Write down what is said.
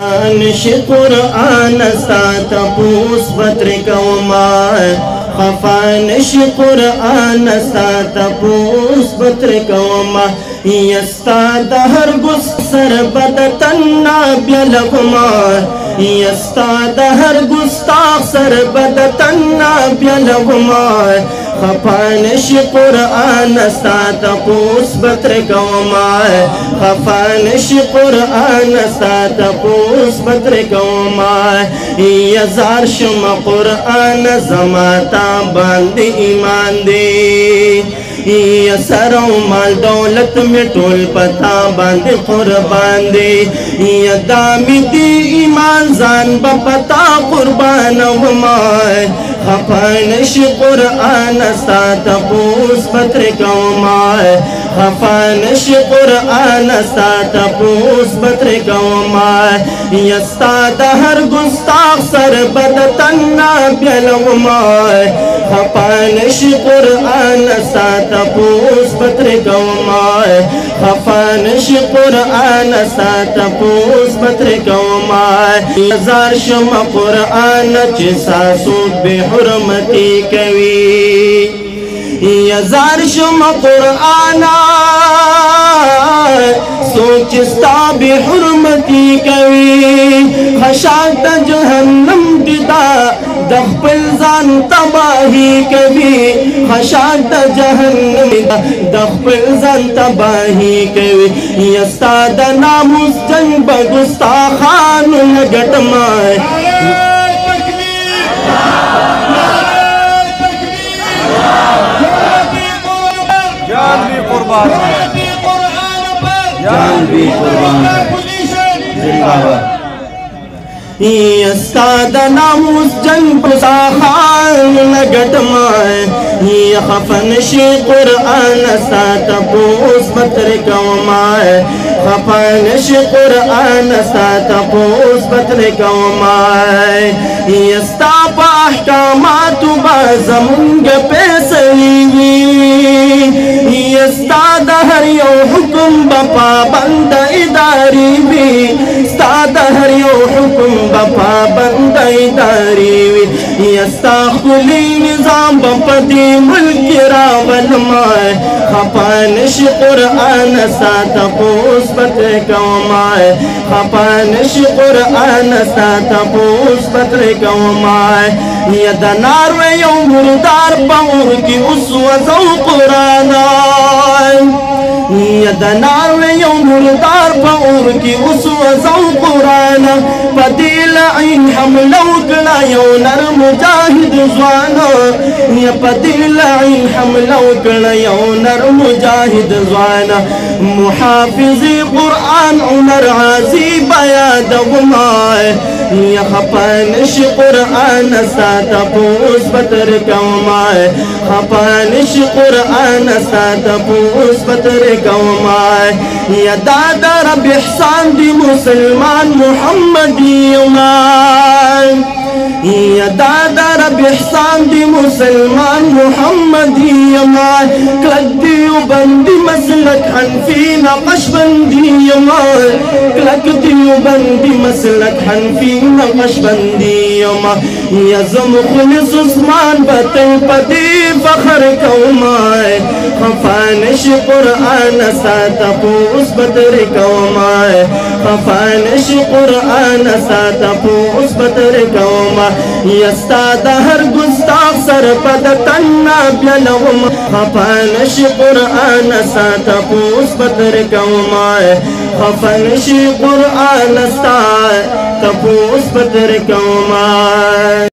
نش قرآن ستا تپوس بتر کوما خفانش قرآن ستا تپوس بتر کوما یستا دهر گس سر بدتنا بیلغما یستا دهر گستاخ سر بدتنا بیلغما خفانش قرآن ستا تپوس بتر کوما خفانش قرآن ستا تپوس بتر کوما یزار شم قرآن زماتا باند ایمان دی یا سر و مال دولت میں ټول پتا باندې قربان دی یا دامی دی ایمان ځان به پتا قربان وما خفانش قرآن ستا تپوس بتر کوما خفانش قرآن ستا تپوس بتر کوما یستا دهر گستاخ سر بدتنا بیلغما خفانش قرآن ستا تپوس بتر کوما خفانش قرآن ستا تپوس بتر کوما یزار شم قرآن چه ساسود بے حرمتی کوي یزار شم قرآن سوچ ستا بے حرمتی کوي خشاک تا جہنم دیتا دخپل ځان تباہی کوي خشاک تا جہنم دخپل ځان تباہی کوي یستا د ناموس جنگ بګستاخانو لګټما جان بھی قربان جان بھی قربان یستا د ناموس جنگ بګستاخانو لګټما خفنش قرآن ستا تپوس بتر کوما خفنش قرآن ستا تپوس بتر کوما یستا پا احکاماتو با زمونگ پیسلی وی یستا دهر یو حکم بپا بند اداری وی ستا دهر یو حکم بپا بند اداری وی یستا خلی نظام بپا دی ملک راولما خفانش قرآن ستا تپوس بتر کوما خفانش قرآن ستا تپوس بتر کوما یا د نار و یو مردار پاور کی اس وزو قرآن یا د نار و یو مردار پاور کی اس وزو قرآن پدیل عین حملو کلا یو نر مجاہد زوان یا پدیل عین حملو کلا یو نر مجاہد زوان محافظ قرآن عمر عازی بیاد غمائے یا خفانش قرآن ستا تپوس بتر کوما خفانش قرآن ستا تپوس بتر کوما یا دادا رب احسان دی مسلمان محمدی یومان یا دادا رب احسان دی مسلمان محمدی یومان کلک دیو بندی مسلک حنفی نقش بندی یومان کلک دیو بندی مسلک حنفی نقش بندی یومان یا زم خلص عثمان بطن پدی فخر کوما خفانش قرآن ستا تپوس بتر کوما خفانش قرآن ستا تپوس بتر کوما یستا دهر گستاخ سر بدتنا بیلغما خفانش قرآن ستا تپوس بتر کوما خفانش قرآن ستا تپوس بتر کوما